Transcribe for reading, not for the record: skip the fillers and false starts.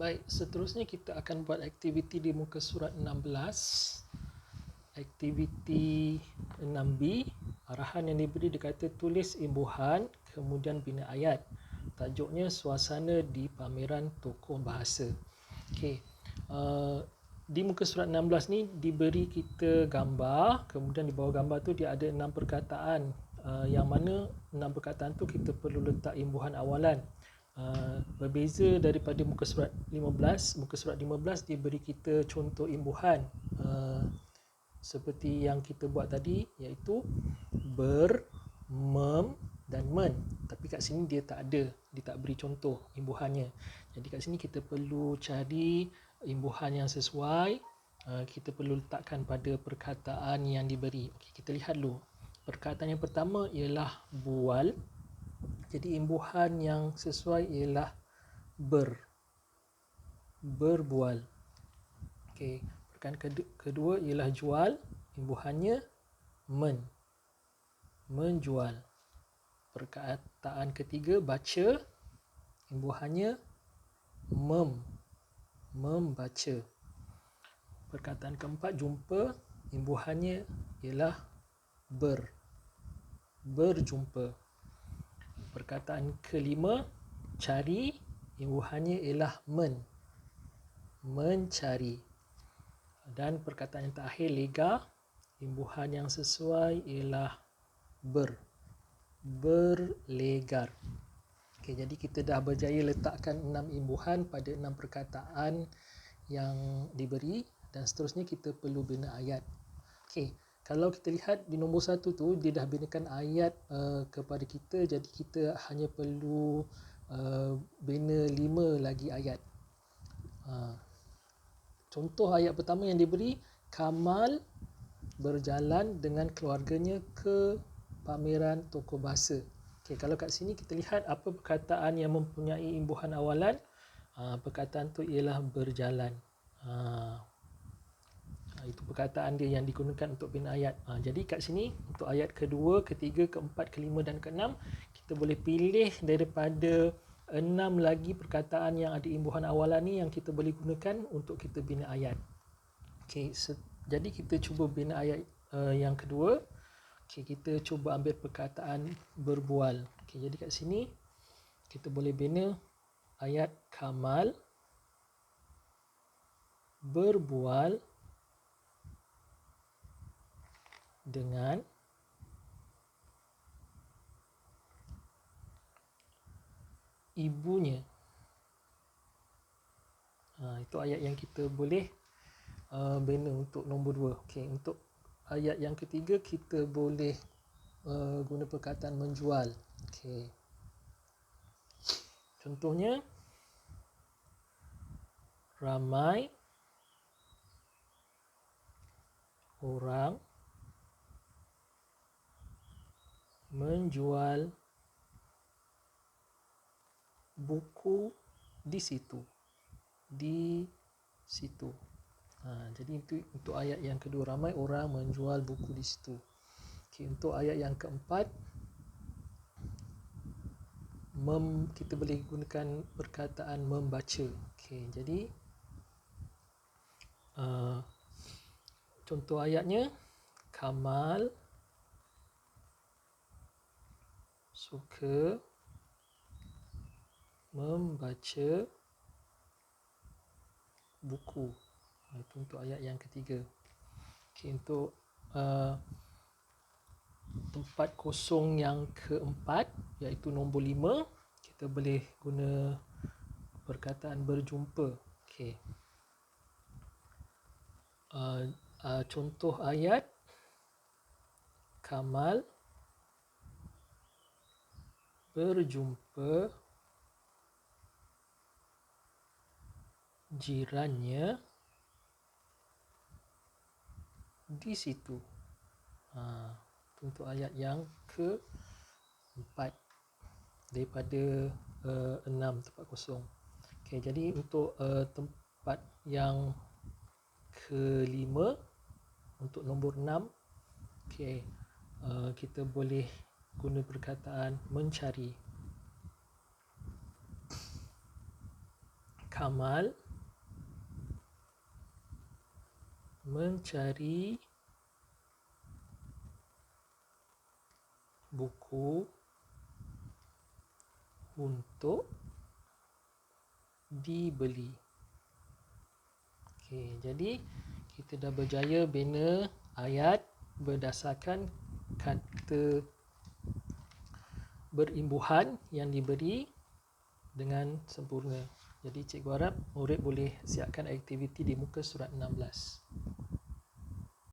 Baik, seterusnya kita akan buat aktiviti di muka surat 16. Aktiviti 6B, arahan yang diberi dia kata tulis imbuhan kemudian bina ayat. Tajuknya suasana di pameran tokoh bahasa. Okey. Di muka surat 16 ni diberi kita gambar, kemudian di bawah gambar tu dia ada 6 perkataan, yang mana 6 perkataan tu kita perlu letak imbuhan awalan. Berbeza daripada muka surat 15. Muka surat 15 diberi kita contoh imbuhan, seperti yang kita buat tadi, iaitu ber, mem dan men. Tapi kat sini dia tak ada, dia tak beri contoh imbuhannya. Jadi kat sini kita perlu cari imbuhan yang sesuai. Kita perlu letakkan pada perkataan yang diberi. Okey, kita lihat dulu. Perkataan yang pertama ialah bual. Jadi imbuhan yang sesuai ialah berbual. Okey, perkataan kedua ialah jual, imbuhannya menjual. Perkataan ketiga baca, imbuhannya membaca. Perkataan keempat jumpa, imbuhannya ialah berjumpa. Perkataan kelima cari, imbuhannya ialah mencari. Dan perkataan yang terakhir lega, imbuhan yang sesuai ialah berlegar. Okey, jadi kita dah berjaya letakkan 6 imbuhan pada 6 perkataan yang diberi, dan seterusnya kita perlu bina ayat. Okey, kalau kita lihat di nombor 1 tu dia dah binakan ayat kepada kita, jadi kita hanya perlu bina 5 lagi ayat. Contoh ayat pertama yang diberi, Kamal berjalan dengan keluarganya ke pameran tokoh bahasa. Okey, kalau kat sini kita lihat apa perkataan yang mempunyai imbuhan awalan. Perkataan tu ialah berjalan. Itu perkataan dia yang digunakan untuk bina ayat. Jadi kat sini untuk ayat kedua, ketiga, keempat, kelima dan keenam, kita boleh pilih daripada 6 lagi perkataan yang ada imbuhan awalan ni yang kita boleh gunakan untuk kita bina ayat. Okey, jadi kita cuba bina ayat yang kedua. Okey, kita cuba ambil perkataan berbual. Okey, jadi kat sini kita boleh bina ayat Kamal berbual dengan ibunya. Itu ayat yang kita boleh bina untuk nombor 2. Okey, untuk ayat yang ketiga kita boleh guna perkataan menjual. Okey. Contohnya ramai orang menjual buku di situ. Jadi itu untuk ayat yang kedua, ramai orang menjual buku di situ. Okey, untuk ayat yang keempat, kita boleh gunakan perkataan membaca. Okey, jadi contoh ayatnya, Kamal suka membaca buku. Itu untuk ayat yang ketiga. Okey, untuk tempat kosong yang keempat, iaitu nombor 5, kita boleh guna perkataan berjumpa. Okey. Contoh ayat, Kamal berjumpa jirannya di situ. Untuk ayat yang keempat daripada 6 tempat kosong. Okey, jadi untuk tempat yang kelima, untuk nombor 6, okey, kita boleh guna perkataan mencari. Kamal mencari buku untuk dibeli. Okey, jadi kita dah berjaya bina ayat berdasarkan kata berimbuhan yang diberi dengan sempurna. Jadi cikgu harap murid boleh siapkan aktiviti di muka surat 16.